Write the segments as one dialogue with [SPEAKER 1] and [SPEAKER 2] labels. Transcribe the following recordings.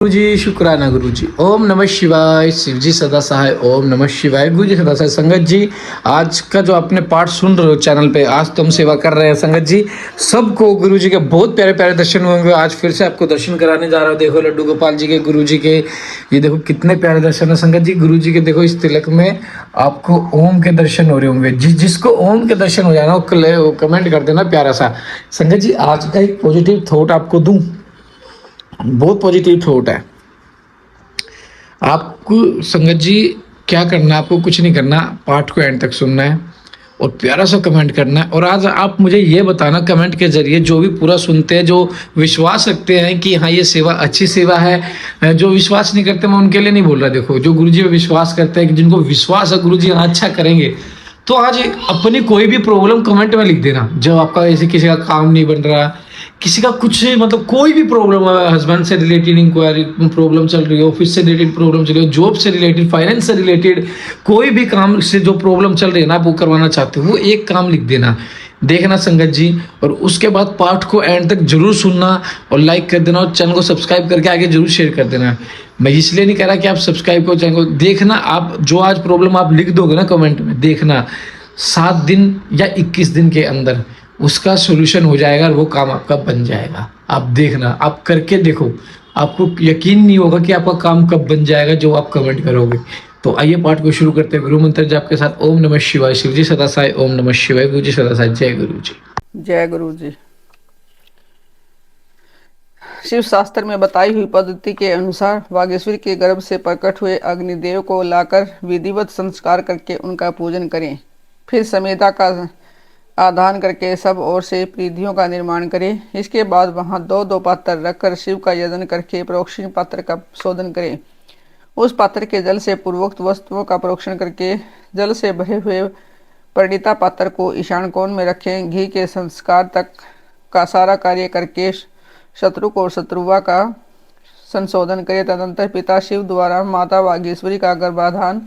[SPEAKER 1] गुरुजी शुक्राना गुरुजी। ओम नमः शिवाय। शिवजी सदा सहाय। ओम नमः शिवाय। गुरुजी सदा सहाय। संगत जी, आज का जो आपने पाठ सुन रहे हो चैनल पे, आज तो हम सेवा कर रहे हैं संगत जी। सबको गुरुजी के बहुत प्यारे प्यारे दर्शन होंगे। आज फिर से आपको दर्शन कराने जा रहा हूँ। देखो लड्डू गोपाल जी के, गुरुजी के, ये देखो कितने प्यारे दर्शन है संगत जी। गुरुजी के देखो इस तिलक में आपको ओम के दर्शन हो रहे होंगे। जिसको ओम के दर्शन हो जाए ना वो कमेंट कर देना प्यारा सा। संगत जी, आज का एक पॉजिटिव थॉट आपको दूं, बहुत पॉजिटिव थॉट है। आपको संगत जी क्या करना है, आपको कुछ नहीं करना, पाठ को एंड तक सुनना है और प्यारा सा कमेंट करना है। और आज आप मुझे ये बताना कमेंट के जरिए, जो भी पूरा सुनते हैं, जो विश्वास रखते हैं कि हाँ ये सेवा अच्छी सेवा है, जो विश्वास नहीं करते मैं उनके लिए नहीं बोल रहा। देखो जो गुरुजी पे विश्वास करते हैं, कि जिनको विश्वास है गुरुजी हाँ अच्छा करेंगे, तो आज अपनी कोई भी प्रॉब्लम कमेंट में लिख देना। जब आपका ऐसे किसी का काम नहीं बन रहा, किसी का कुछ मतलब कोई भी प्रॉब्लम है, हस्बैंड से रिलेटेड इंक्वायरी प्रॉब्लम चल रही है, ऑफिस से रिलेटेड प्रॉब्लम चल रही है, जॉब से रिलेटेड, फाइनेंस से रिलेटेड, कोई भी काम से जो प्रॉब्लम चल रही है ना, आप वो करवाना चाहते हो, वो एक काम लिख देना, देखना संगत जी। और उसके बाद पाठ को एंड तक जरूर सुनना और लाइक कर देना और चैनल को सब्सक्राइब करके आगे जरूर शेयर कर देना। मैं इसलिए नहीं कह रहा कि आप सब्सक्राइब करो चैनल को, देखना आप जो आज प्रॉब्लम आप लिख दोगे ना कमेंट में, देखना 7 दिन या 21 दिन के अंदर उसका सोल्यूशन हो जाएगा और वो काम आपका बन जाएगा। आप देखना, आप करके देखो, आपको यकीन नहीं होगा कि आपका काम कब बन जाएगा जो आप कमेंट करोगे। तो आइए पाठ को शुरू करते हैं गुरु मंत्र जाप के साथ। ओम नमः शिवाय। शिवजी सदा साई। ओम नमः शिवाय। गुरु जी सदा साई। जय गुरु जी।
[SPEAKER 2] जय गुरु जी। शिव शास्त्र में बताई हुई पद्धति के अनुसार वागेश्वरी के गर्भ से प्रकट हुए अग्निदेव को लाकर विधिवत संस्कार करके उनका पूजन करें। फिर समेधा का आधान करके सब ओर से प्रीतियों का निर्माण करें। इसके बाद वहां दो दो पात्र रखकर शिव का यजन करके प्रोक्षण पात्र का शोधन करें। उस पात्र के जल से पूर्वोक्त वस्तुओं का प्रोक्षण करके जल से भरे हुए परिणीता पात्र को ईशान कोण में रखें। घी के संस्कार तक का सारा कार्य करके शत्रु को शत्रुवा का संशोधन करें। तदंतर पिता शिव द्वारा माता वागीश्वरी का गर्भाधान,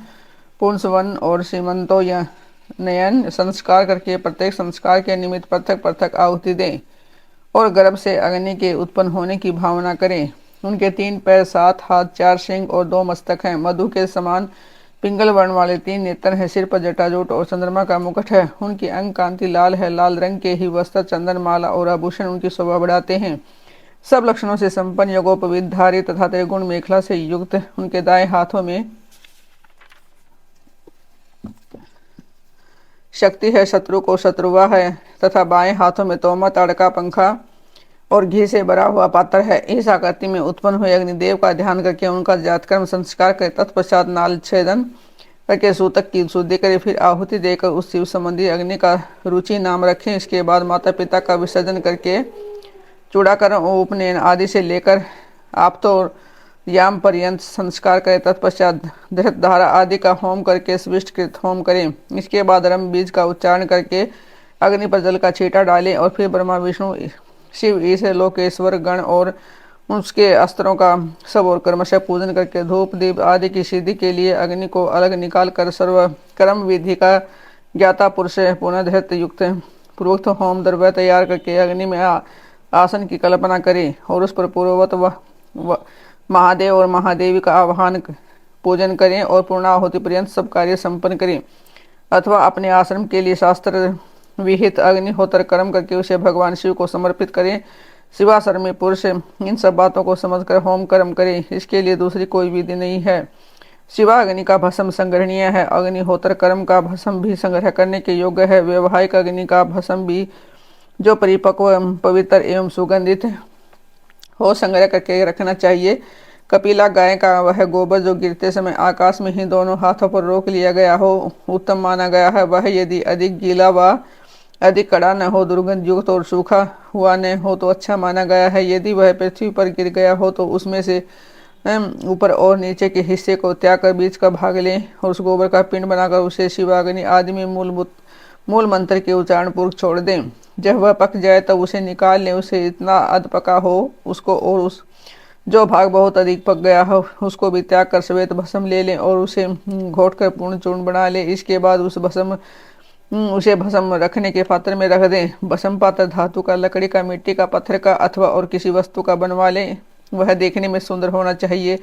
[SPEAKER 2] पुंसवन और सीमंतो या नयन संस्कार करके प्रत्येक संस्कार के निमित्त पृथक पृथक आहुति दें और गर्भ से अग्नि के उत्पन्न होने की भावना करें। उनके 3 पैर, 7 हाथ, 4 सिंह और 2 मस्तक हैं। मधु के समान पिंगल वर्ण वाले 3 नेत्र हैं। सिर पर जटाजूट और चंद्रमा का मुकुट है। उनकी अंग कांति लाल है। लाल रंग के ही वस्त्र, चंदन, माला और आभूषण उनकी शोभा बढ़ाते हैं। सब लक्षणों से संपन्न, योगोपवीत, धारी तथा त्रिगुण मेखला से युक्त उनके दाएं हाथों में शक्ति है, शत्रु को शत्रुवा है, तथा बाएं हाथों में तोमा, ताड़का, पंखा और घी से भरा हुआ पात्र है। इस आकृति में उत्पन्न हुए अग्निदेव का ध्यान करके उनका जातकर्म संस्कार करें। तत्पश्चात नाल छेदन करके सूतक की शुद्धि करें। फिर आहुति देकर उस शिव संबंधी अग्नि का रुचि नाम रखें। इसके बाद माता पिता का विसर्जन करके चूड़ाकरण, उपनयन आदि से लेकर आप तो याम पर्यंत संस्कार करें। तत्पश्चात धृत धारा आदि का होम करके स्विष्टकृत होम करें। इसके बाद रम बीज का उच्चारण करके अग्नि पर जल का छींटा डालें और फिर ब्रह्मा, विष्णु, शिव, ईश, लोकेश्वर गण और उसके अस्त्रों का सब और क्रमशः पूजन करके धूप दीप आदि की सिद्धि के लिए अग्नि को अलग निकाल कर सर्व कर्म विधि का ज्ञाता पुरुष पुनः धृत युक्त पूर्वोक्त होम द्रव्य तैयार करके अग्नि में आसन की कल्पना करें और उस पर पूर्ववत महादेव और महादेवी का आह्वान पूजन करें और पूर्णाहुति पर्यंत सब कार्य संपन्न करें। अथवा अपने आश्रम के लिए शास्त्र विहित अग्निहोत्र कर्म करके उसे भगवान शिव को समर्पित करें। शिवाश्रम में पुरुष इन सब बातों को समझकर होम कर्म करें। इसके लिए दूसरी कोई विधि नहीं है। शिवा अग्नि का भस्म संग्रहणीय है। अग्निहोत्र कर्म का भस्म भी संग्रह करने के योग्य है। वैवाहिक अग्नि का भस्म भी जो परिपक्व, पवित्र एवं सुगंधित हो संग्रह करके रखना चाहिए। कपिला गाय का वह गोबर जो गिरते समय आकाश में ही दोनों हाथों पर रोक लिया गया हो उत्तम माना गया है। वह यदि अधिक गीला व अधिक कड़ा न हो, दुर्गंध युक्त और सूखा हुआ न हो तो अच्छा माना गया है। यदि वह पृथ्वी पर गिर गया हो तो उसमें से ऊपर और नीचे के हिस्से को त्याग कर बीच का भाग लें और उस गोबर का पिंड बनाकर उसे शिवाग्नि आदि में मूल मंत्र के उच्चारण पूर्वक छोड़ दें। जब वह पक जाए तब उसे निकाल लें। उसे इतना अध पका हो उसको, और उस जो भाग बहुत अधिक पक गया हो उसको भी त्याग कर श्वेत भस्म ले लें और उसे घोट कर पूर्ण चूर्ण बना लें। इसके बाद उसे भस्म रखने के पात्र में रख दें। भस्म पात्र धातु का, लकड़ी का, मिट्टी का, पत्थर का अथवा और किसी वस्तु का बनवा लें। वह देखने में सुंदर होना चाहिए।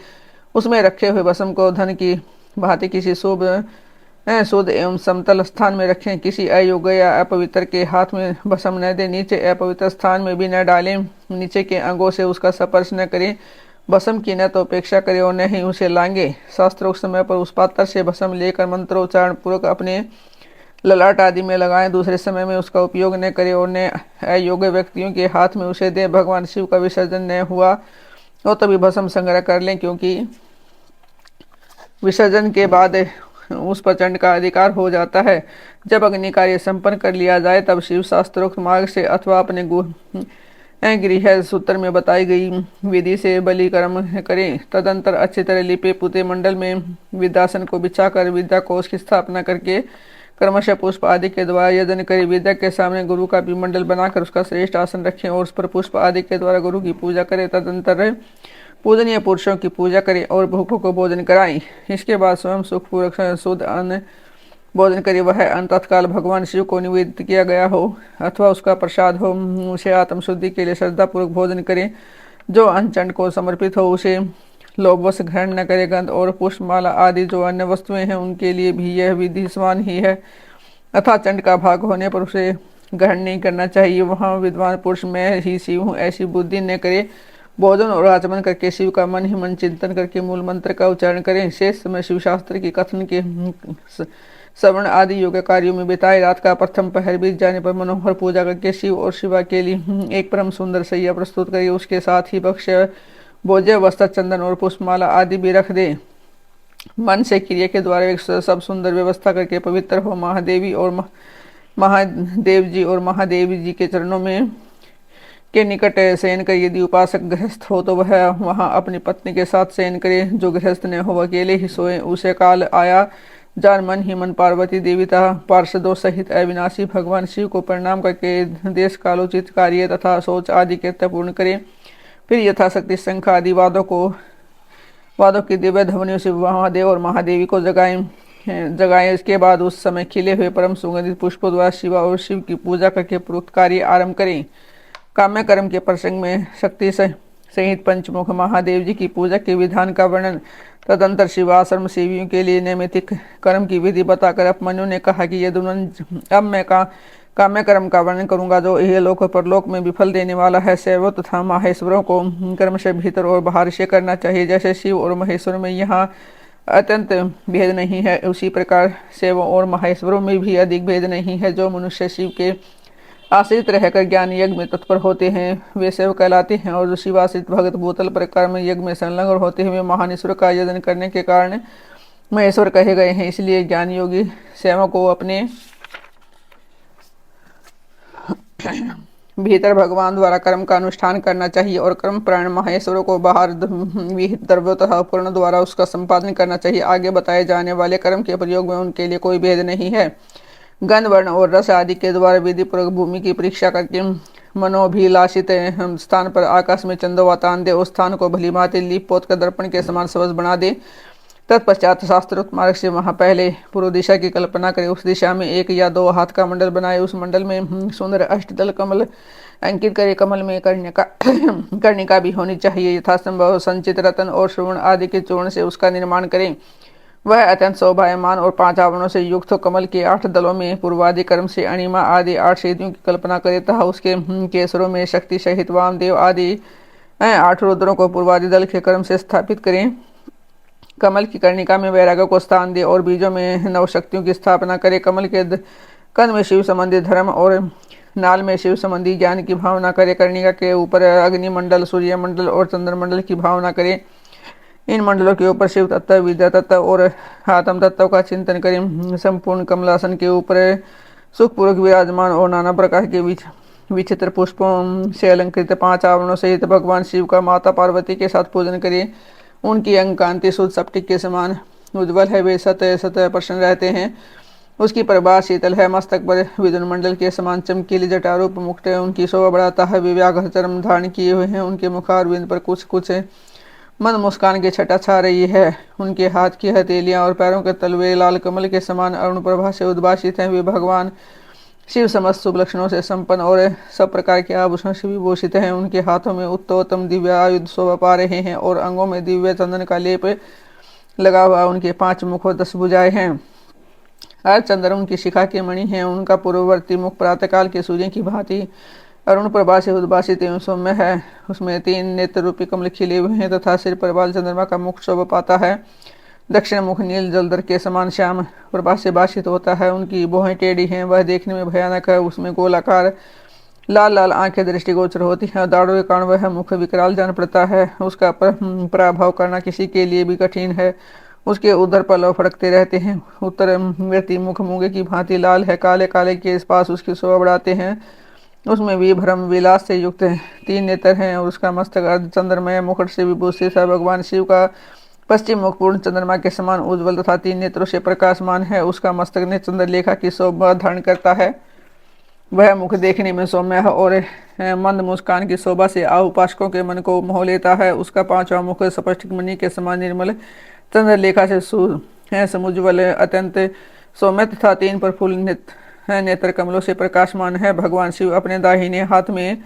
[SPEAKER 2] उसमें रखे हुए भस्म को धन की भांति किसी शुद्ध एवं समतल स्थान में रखें। किसी अयोग्य या अपवित्र के हाथ में भस्म न दें। नीचे अपवित्र स्थान में भी न डालें। नीचे के अंगों से उसका स्पर्श न करें। भस्म की न तो अपेक्षा करें और न ही उसे लांगे। शास्त्रोक्त समय पर उस पात्र से भस्म लेकर मंत्रोच्चारण पूर्वक अपने ललाट आदि में लगाएं। दूसरे समय में उसका उपयोग न करें और न अयोग्य व्यक्तियों के हाथ में उसे दें। भगवान शिव का विसर्जन न हुआ और तभी भस्म संग्रह कर लें, क्योंकि विसर्जन के बाद उस पर चंड का अधिकार हो जाता है। जब अग्नि कार्य संपन्न कर लिया जाए तब शिव शास्त्रोक्त मार्ग से अथवा अपने गृह सूत्र में बताई गई विधि से बलि कर्म करें। तदंतर अच्छी तरह लिपे पुते मंडल में विद्यासन को बिछाकर विद्या कोष की स्थापना करके क्रमशः पुष्प आदि के द्वारा यजन करें। विद्या के सामने गुरु का भी मंडल बनाकर उसका श्रेष्ठ आसन रखें और उस पर पुष्प आदि के द्वारा गुरु की पूजा करें। तदंतर पूजनीय पुरुषों की पूजा करें और भूखों को भोजन कराएं। इसके बाद स्वयं सुखपूर्वक शुद्ध अन्न भोजन करे। वह अन्न तत्काल भगवान शिव को निवेदित किया गया हो अथवा उसका प्रसाद हो, उसे आत्मशुद्धि के लिए श्रद्धापूर्वक भोजन करें। जो अन्न चंड को समर्पित हो उसे लोभवश ग्रहण न करे। गंध और पुष्पमाला आदि जो अन्य वस्तुएं हैं उनके लिए भी यह विधि समान ही है, अतः चंड का भाग होने पर उसे ग्रहण नहीं करना चाहिए। वहाँ विद्वान पुरुष मैं ही शिव हूँ ऐसी बुद्धि न करे। भोजन और आचमन करके शिव का मन ही मन चिंतन करके मूल मंत्र का उच्चारण करें। शेष समय शिव शास्त्र की कथन के श्रवण आदि योग कार्यों में बिताए। रात का प्रथम पहर बीत जाने पर मनोहर पूजा करके शिव और शिवा के लिए एक परम सुंदर सैया प्रस्तुत करिए। उसके साथ ही भक्ष्य भोज्य वस्त्र चंदन और पुष्पमाला आदि भी रख दे। मन से क्रिया के द्वारा एक सब सुंदर व्यवस्था करके पवित्र हो। महादेवी और महादेव जी और महादेवी जी के चरणों में के निकट शयन कर। यदि उपासक गृहस्थ हो तो वह वहां अपनी पत्नी के साथ शयन करे। जो गृहस्थ न हो वह अकेले ही सोए। उसे काल आया जान मन ही मन पार्वती देवी तथा पार्षदों सहित अविनाशी भगवान शिव को प्रणाम करके देश कालोचित कार्य तथा सोच आदि कृत्य पूर्ण करे। फिर यथाशक्ति शंख आदि वादों की दिव्य ध्वनियों से महादेव और महादेवी को जगाएं। इसके बाद उस समय खिले हुए परम सुगंधित पुष्पों द्वारा शिवा और शिव की पूजा करके प्रोक्त कार्य आरंभ करें। काम्य कर्म के प्रसंग में शक्ति सहित पंचमुख महादेव जी की पूजा के विधान का वर्णन। तदंतर शिवाश्रम सेवियों के लिए नैमित्तिक कर्म की विधि बताकर अपमन्यु ने कहा कि अब मैं काम्य कर्म का वर्णन करूंगा जो यह लोक परलोक में विफल देने वाला है। शैवों तथा माहेश्वरों को कर्म से भीतर और बाहर से करना चाहिए। जैसे शिव और महेश्वर में यहाँ अत्यंत भेद नहीं है, उसी प्रकार शैवों और माहेश्वरों में भी अधिक भेद नहीं है। जो मनुष्य शिव के आश्रित रहकर ज्ञान यज्ञ में तत्पर होते हैं वे शैव कहलाते हैं, और जो शिवाश्रित भगत भूतल पर कर्म यज्ञ में संलग्न होते हैं वे महानेश्वर का यजन करने के कारण महेश्वर कहे गए हैं। इसलिए ज्ञान योगी शैवों को अपने भीतर भगवान द्वारा कर्म का अनुष्ठान करना चाहिए और कर्म प्राण महेश्वरों को बाहर विहित द्रव्यों तथा उपकरण द्वारा उसका संपादन करना चाहिए। आगे बताए जाने वाले कर्म के प्रयोग में उनके लिए कोई भेद नहीं है। गंध वर्ण और रस आदि के द्वारा विधि पूर्वक भूमि की परीक्षा करके मनोभिलाषित स्थान पर आकाश में चंदोवा तान दे। उस स्थान को भली भांति लीप पोत कर दर्पण के समान स्वच्छ बना दे। तत्पश्चात शास्त्रोक्त मार्ग से वहां पहले पूर्व दिशा की कल्पना करे। उस दिशा में 1 या 2 हाथ का मंडल बनाए। उस मंडल में सुंदर अष्टदल कमल अंकित करे। कमल में कर्णिका भी होनी चाहिए। यथासंभव संचित रतन और श्रवण आदि के चूर्ण से उसका निर्माण करें। वह अत्यंत शोभायमान और 5 आवरणों से युक्त कमल के 8 दलों में पूर्वादि कर्म से अणिमा आदि 8 सिद्धियों की कल्पना करे तथा उसके केसरों में शक्ति सहित वामदेव आदि 8 रुद्रों को पूर्वादि दल के कर्म से स्थापित करें। कमल की कर्णिका में वैराग्य को स्थान दे और बीजों में 9 शक्तियों की स्थापना करे। कमल के कंद में शिव संबंधी धर्म और नाल में शिव संबंधी ज्ञान की भावना करे। कर्णिका के ऊपर अग्निमंडल, सूर्य मंडल और चंद्रमंडल की भावना करे। इन मंडलों के ऊपर शिव तत्व, विद्या तत्व और आत्म तत्व का चिंतन करें। संपूर्ण कमलासन के ऊपर सुखपूर्वक विराजमान और नाना प्रकार के विचित्र पुष्पों से अलंकृत 5 आवरणों सहित भगवान शिव का माता पार्वती के साथ पूजन करें। उनकी अंग कांति शुद्ध स्फटिक के समान उज्ज्वल है। वे सतह प्रसन्न रहते हैं। उसकी प्रभा शीतल है। मस्तक पर विद्युन मंडल के समान चमकीली जटारूप मुकुट उनकी शोभा बढ़ाता है। वे व्याघ्र चर्म धारण किए हुए हैं। उनके मुखारविंद पर कुछ कुछ मन मुस्कान की छटा छा रही है। उनके हाथ की हथेलियां और पैरों के तलवे लाल कमल के समान अरुण प्रभा से उद्भासित हैं। वे भगवान शिव समस्त शुभ लक्षणों से संपन्न और सब प्रकार के आभूषण से विभूषित हैं। उनके हाथों में उत्तमोत्तम दिव्य आयुध शोभा पा रहे हैं और अंगों में दिव्य चंदन का लेप लगा हुआ। उनके 5 मुख और 10 भुजाएं हैं। हर चंद्र उनकी शिखा के मणि है। उनका पूर्ववर्ती मुख प्रातःकाल के सूर्य की भांति अरुण प्रभा से उद्भासित एवं सौम्य है। उसमें 3 नेत्र रूपी कमल खिले हुए हैं तथा सिर पर बाल चंद्रमा का मुख शोभा पाता है। दक्षिण मुख नील जलधर के समान श्याम प्रभा से भाषित होता है। उनकी भौहें टेढ़ी हैं, वह देखने में भयानक है। उसमें गोलाकार लाल लाल आंखें दृष्टिगोचर होती हैं। दाढ़ों के कारण वह मुख विकराल जान पड़ता है। उसका पराभव करना किसी के लिए भी कठिन है। उसके उधर पलव फड़कते रहते हैं। उत्तर व्यक्ति मुख मूंगे की भांति लाल है। काले काले के पास उसकी शोभा बढ़ाते हैं। उसमें भी भ्रम विलास से युक्त 3 नेत्र हैं और उसका मस्तक अर्ध चंद्रमय मुकुट से विभूषित है। भगवान शिव का पश्चिम मुख पूर्ण चंद्रमा के समान उज्ज्वल तथा 3 नेत्रों से प्रकाशमान है। उसका मस्तक ने चंद्रलेखा की शोभा धारण करता है। वह मुख देखने में सौम्य है और मंद मुस्कान की शोभा से उपासकों के मन को मोह लेता है। उसका 5वां मुख स्फटिक मणि के समान निर्मल चंद्रलेखा से समुज्वल अत्यंत सौम्य तथा 3 प्रफुल्ल नेत्र कमलों से प्रकाशमान है। भगवान शिव अपने दाहिने हाथ में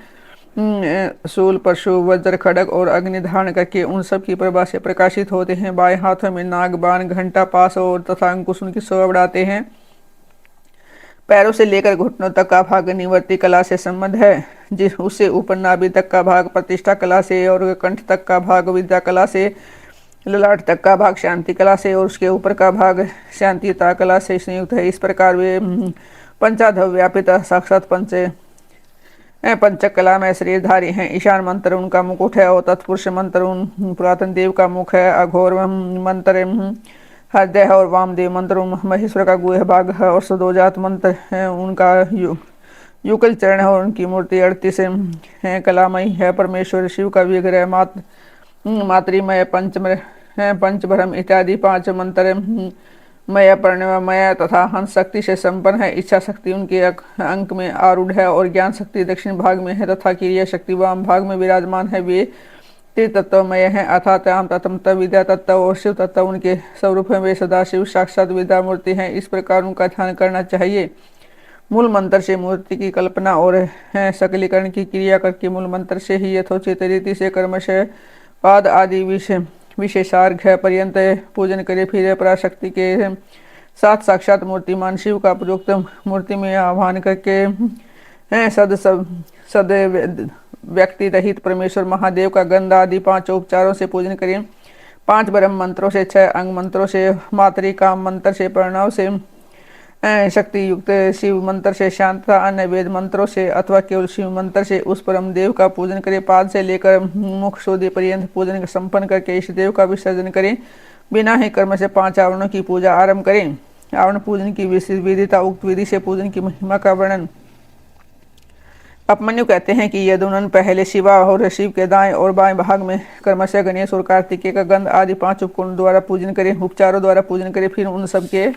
[SPEAKER 2] शूल, परशु, वज्र, खड़ग और अग्नि धारण करके उन सब की प्रभा से प्रकाशित होते हैं। बाएं हाथों में नाग, बाण, घंटा, पास और तथा अंकुश उनकी शोभा बढ़ाते हैं। पैरों से लेकर घुटनों तक का भाग निवर्ती कला से संबंध है। जिस उससे ऊपर नाभि तक का भाग प्रतिष्ठा कला से और कंठ तक का भाग विद्या कला से, ललाट तक का भाग शांति कला से और उसके ऊपर का भाग शांतिता कला से संयुक्त है। इस प्रकार वे पंचाधव व्यापित साक्षात पंचक कला में शरीरधारी हैं। ईशान मंत्र उनका मुकुट है और तत्पुरुष मंत्र उन पुरातन देव का मुख है। अघोर मंत्र हृदय है और वामदेव मंत्र महेश्वर का गुह भाग है और सदोजात मंत्र है उनका युगल चरण है और उनकी मूर्ति 38 है कलामयी है। परमेश्वर शिव का विग्रह मातृमय पंचभ्रम इत्यादि 5 मंत्र मय, प्रणवमय तथा हंस शक्ति से संपन्न है। इच्छा शक्ति उनके अंक में आरूढ़ है और ज्ञान शक्ति दक्षिण भाग में है तथा क्रिया शक्ति वाम भाग में विराजमान है। वे त्रितत्वमय है अर्थात राम तत्व, विद्या तत्व और शिव तत्व उनके स्वरूप है। वे सदाशिव साक्षात विद्या मूर्ति हैं। इस प्रकार उनका ध्यान करना चाहिए। मूल मंत्र से मूर्ति की कल्पना और सकलीकरण की क्रिया करके मूल मंत्र से ही यथोचित रीति से कर्मशय पाद आदि विशेषार्घ पर्यंत पूजन करे। फिर पराशक्ति के साथ साक्षात मूर्तिमान शिव का प्रयुक्त मूर्ति में आह्वान करके सद व्यक्ति रहित परमेश्वर महादेव का गंध आदि 5 उपचारों से पूजन करें। 5 ब्रह्म मंत्रों से, 6 अंग मंत्रों से, मातृकाम मंत्र से, प्रणव से, शक्ति युक्त शिव मंत्र से, शांतता अन्य वेद मंत्रों से अथवा केवल शिव मंत्र से उस परम देव का पूजन करें। पाद से लेकर मुख शोधि पर्यंत पूजन संपन्न करके इष्ट देव का विसर्जन करें। बिना ही कर्म से 5 आवरणों की पूजा आरंभ करें। आवरण पूजन की विधिता उक्त विधि से पूजन की महिमा का वर्णन अपमन्यु कहते हैं कि यदुनन पहले शिवा और शिव के दाएं और बाएं भाग में कर्मशय गणेश और कार्तिकेय का गंध आदि 5 उपकरणों द्वारा पूजन करें, उपचारों द्वारा पूजन करें। फिर उन सबके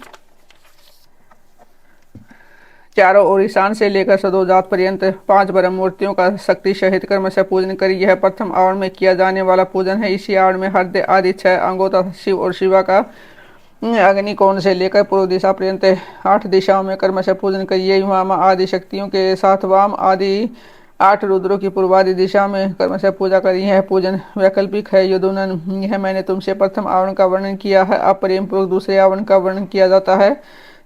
[SPEAKER 2] चारों ओर ईशान से लेकर सदोजात पर्यंत 5 ब्रह्म मूर्तियों का शक्ति सहित कर्म से पूजन करें। यह प्रथम आवरण में किया जाने वाला पूजन है। इसी आवरण में हृदय आदि 6 अंगों तथा शिव और शिवा का अग्निकोण से लेकर पूर्व दिशा पर्यंत 8 दिशाओं में कर्म से पूजन करिए। वाम आदि शक्तियों के साथ वाम आदि 8 रुद्रों की पूर्वादि दिशा में कर्म से पूजा करी है। पूजन वैकल्पिक है। यदुनन, यह मैंने तुमसे प्रथम आवरण का वर्णन किया है। अब प्रेम पूर्वक दूसरे आवरण का वर्णन किया जाता है।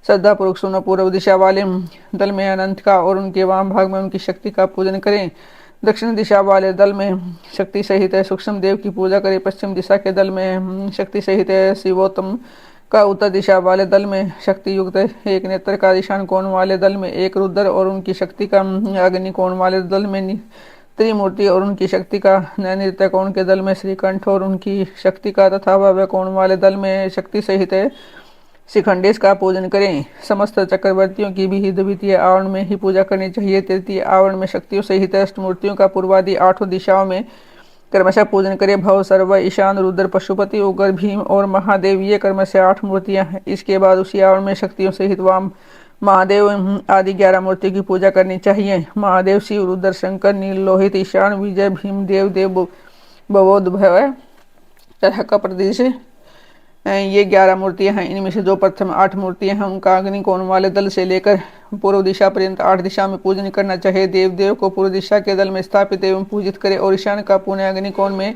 [SPEAKER 2] श्रद्धा पूर्वक सुनो। पूर्व दिशा वाले दल में अनंत का और उनके वाम भाग में उनकी शक्ति का पूजन करें। दक्षिण दिशा वाले दल में शक्ति सहित सूक्ष्म देव की पूजा करें। पश्चिम दिशा के दल में शक्ति सहित शिवोत्तम का, उत्तर दिशा वाले दल में शक्ति युक्त 1 नेत्र का, ईशान कोण वाले दल में 1 रुद्र और उनकी शक्ति का, अग्नि कोण वाले दल में त्रिमूर्ति और उनकी शक्ति का, नैऋत्य कोण के दल में श्रीकंठ और उनकी शक्ति का तथा भव्य कोण वाले दल में शक्ति सहित शिखंडेश का पूजन करें। समस्त चक्रवर्तियों की भी द्वितीय आवरण में ही पूजा करनी चाहिए। तृतीय आवरण में शक्तियों सहित अष्टमूर्तियों का पूर्वादि 8 दिशाओं में क्रमशः पूजन करें। भव, सर्व, ईशान, रुद्र, पशुपति, उग्र, भीम और महादेव ये क्रमशः 8 मूर्तियां हैं। इसके बाद उसी आवरण में शक्तियों सहित वाम महादेव आदि 11 मूर्तियों की पूजा करनी चाहिए। महादेव, शिव, रुद्र, शंकर, नील लोहित, ईशान, विजय, भीम, देव, भवोद्भव तथा कप्रदेश ये 11 मूर्तियां हैं। इनमें से जो प्रथम 8 मूर्तियां हैं उनका अग्नि कोण वाले दल से लेकर पूर्व दिशा पर्यंत 8 दिशा में पूजन करना चाहिए। देव को पूर्व दिशा के दल में स्थापित एवं पूजित करे और ईशान का पुण्य अग्नि कोण में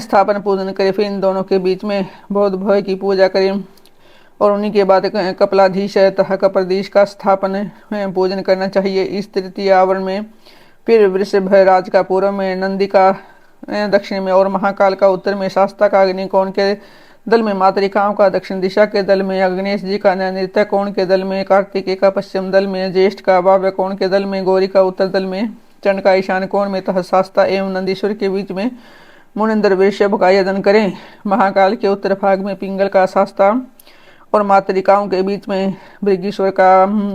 [SPEAKER 2] स्थापन पूजन करे। फिर इन दोनों के बीच में बौद्ध भय की पूजा करें और उन्हीं के बाद कपलाधीश तथा कपरधीश का स्थापन पूजन करना चाहिए। इस तृतीय आवरण में फिर वृषभ राज का पूर्व में, नंदी का दक्षिण में और महाकाल का उत्तर में, शास्ता का अग्नि कोण के दल में, मातृकाओं का दक्षिण दिशा के दल में, गणेश जी का नैऋत्य कोण के दल में, कार्तिकेय का पश्चिम दल में, ज्येष्ठ का वायव्य कोण के दल में, गौरी का उत्तर दल में, चंड का ईशान कोण में तथा शास्ता एवं नंदीश्वर के बीच में मुनिंद्र वृषभ का यजन करें। महाकाल के उत्तर भाग में पिंगल का शास्ता और मातृकाओं के बीच में भृगीश्वर का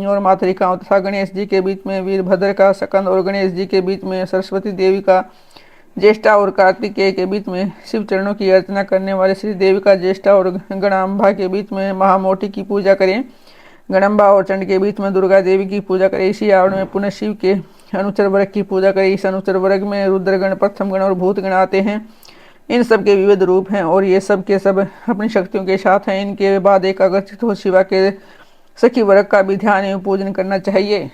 [SPEAKER 2] और मातृकाओं तथा गणेश जी के बीच में वीरभद्र का सकंद और गणेश जी के बीच में सरस्वती देवी का ज्येष्ठा और कार्तिकेय के बीच में शिव चरणों की अर्चना करने वाले श्री देवी का ज्येष्ठा और गणाम्बा के बीच में महामोटी की पूजा करें। गणम्बा और चंड के बीच में दुर्गा देवी की पूजा करें। इसी आवरण में पुनः शिव के अनुचर वर्ग की पूजा करें। इस अनुचर वर्ग में रुद्रगण, प्रथम गण और भूत गण आते हैं। इन सब के विविध रूप हैं और ये सब के सब अपनी शक्तियों के साथ हैं। इनके बाद एकाग्रचित हो शिवा के सखी वर्ग का भी ध्यान एवं पूजन करना चाहिए।